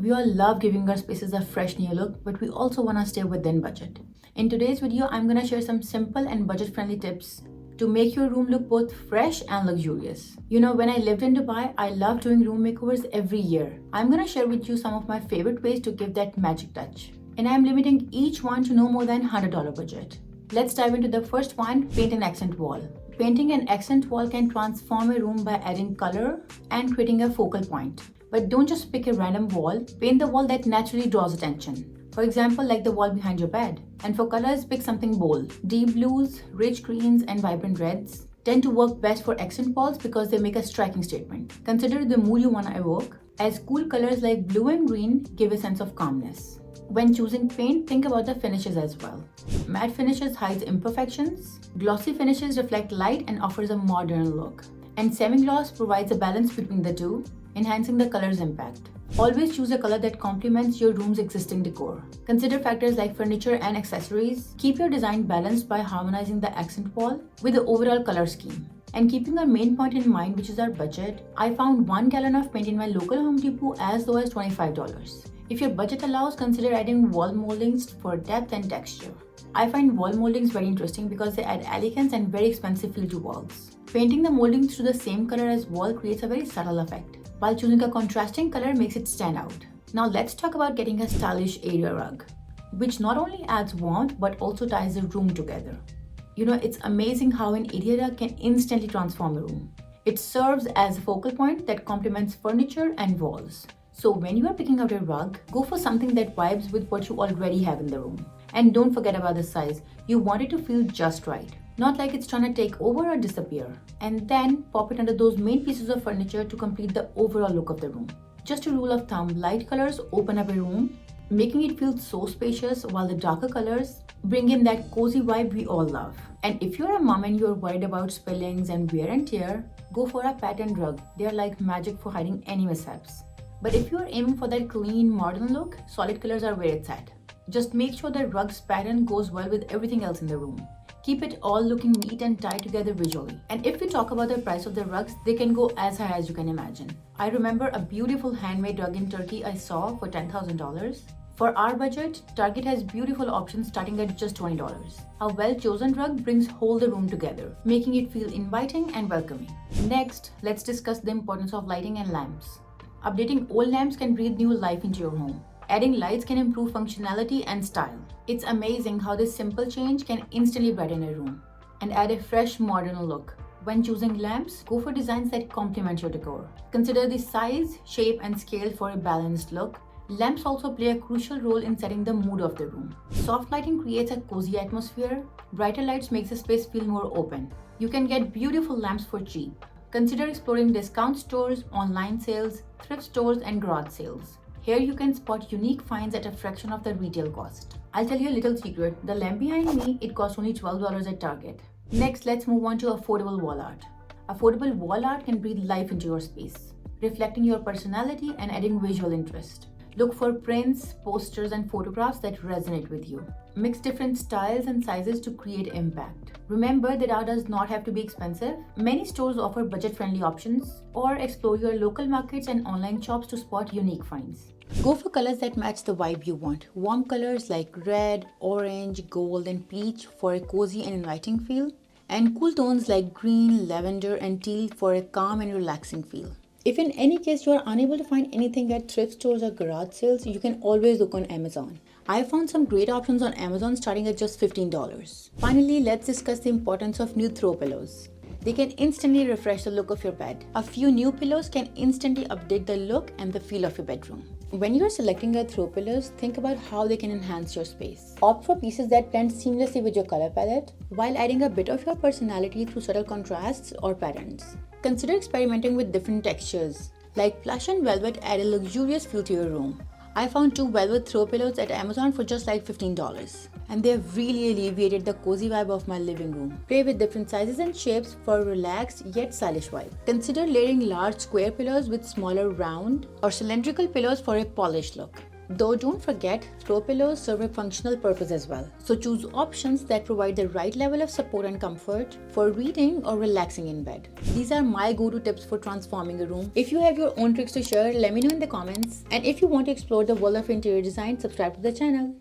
We all love giving our spaces a fresh new look, but we also want to stay within budget. In today's video, I'm going to share some simple and budget-friendly tips to make your room look both fresh and luxurious. You know, when I lived in Dubai, I loved doing room makeovers every year. I'm going to share with you some of my favorite ways to give that magic touch. And I'm limiting each one to no more than $100 budget. Let's dive into the first one, paint an accent wall. Painting an accent wall can transform a room by adding color and creating a focal point. But don't just pick a random wall, paint the wall that naturally draws attention. For example, like the wall behind your bed. And for colors, pick something bold. Deep blues, rich greens, and vibrant reds tend to work best for accent walls because they make a striking statement. Consider the mood you want to evoke, as cool colors like blue and green give a sense of calmness. When choosing paint, think about the finishes as well. Matte finishes hide imperfections, glossy finishes reflect light and offers a modern look, and semi-gloss provides a balance between the two, enhancing the color's impact. Always choose a color that complements your room's existing decor. Consider factors like furniture and accessories. Keep your design balanced by harmonizing the accent wall with the overall color scheme. And keeping our main point in mind, which is our budget, I found 1 gallon of paint in my local Home Depot as low as $25. If your budget allows, consider adding wall moldings for depth and texture. I find wall moldings very interesting because they add elegance and very expensive feel to walls. Painting the moldings to the same color as wall creates a very subtle effect, while choosing a contrasting color makes it stand out. Now let's talk about getting a stylish area rug, which not only adds warmth but also ties the room together. You know, it's amazing how an area rug can instantly transform a room. It serves as a focal point that complements furniture and walls. So when you are picking out a rug, go for something that vibes with what you already have in the room. And don't forget about the size. You want it to feel just right, not like it's trying to take over or disappear. And then pop it under those main pieces of furniture to complete the overall look of the room. Just a rule of thumb, light colors open up a room, making it feel so spacious, while the darker colors bring in that cozy vibe we all love. And if you're a mom and you're worried about spillings and wear and tear, go for a patterned rug. They're like magic for hiding any mishaps. But if you're aiming for that clean, modern look, solid colors are where it's at. Just make sure the rug's pattern goes well with everything else in the room. Keep it all looking neat and tied together visually. And if we talk about the price of the rugs, they can go as high as you can imagine. I remember a beautiful handmade rug in Turkey I saw for $10,000. For our budget, Target has beautiful options starting at just $20. A well-chosen rug brings whole the room together, making it feel inviting and welcoming. Next, let's discuss the importance of lighting and lamps. Updating old lamps can breathe new life into your home. Adding lights can improve functionality and style. It's amazing how this simple change can instantly brighten a room and add a fresh modern look. When choosing lamps, go for designs that complement your decor. Consider the size, shape, and scale for a balanced look. Lamps also play a crucial role in setting the mood of the room. Soft lighting creates a cozy atmosphere. Brighter lights makes the space feel more open. You can get beautiful lamps for cheap. Consider exploring discount stores, online sales, thrift stores, and garage sales. Here you can spot unique finds at a fraction of the retail cost. I'll tell you a little secret. The lamp behind me, it cost only $12 at Target. Next, let's move on to affordable wall art. Affordable wall art can breathe life into your space, reflecting your personality and adding visual interest. Look for prints, posters, and photographs that resonate with you. Mix different styles and sizes to create impact. Remember that art does not have to be expensive. Many stores offer budget-friendly options, or explore your local markets and online shops to spot unique finds. Go for colors that match the vibe you want. Warm colors like red, orange, gold, and peach for a cozy and inviting feel, and cool tones like green, lavender, and teal for a calm and relaxing feel. If in any case you are unable to find anything at thrift stores or garage sales, you can always look on Amazon. I found some great options on Amazon starting at just $15. Finally, let's discuss the importance of new throw pillows. They can instantly refresh the look of your bed. A few new pillows can instantly update the look and the feel of your bedroom. When you're selecting your throw pillows, think about how they can enhance your space. Opt for pieces that blend seamlessly with your color palette, while adding a bit of your personality through subtle contrasts or patterns. Consider experimenting with different textures, like plush and velvet add a luxurious feel to your room. I found 2 velvet throw pillows at Amazon for just like $15, and they have really alleviated the cozy vibe of my living room. Play with different sizes and shapes for a relaxed yet stylish vibe. Consider layering large square pillows with smaller round or cylindrical pillows for a polished look. Though don't forget, throw pillows serve a functional purpose as well. So choose options that provide the right level of support and comfort for reading or relaxing in bed. These are my go-to tips for transforming a room. If you have your own tricks to share, let me know in the comments. And if you want to explore the world of interior design, subscribe to the channel.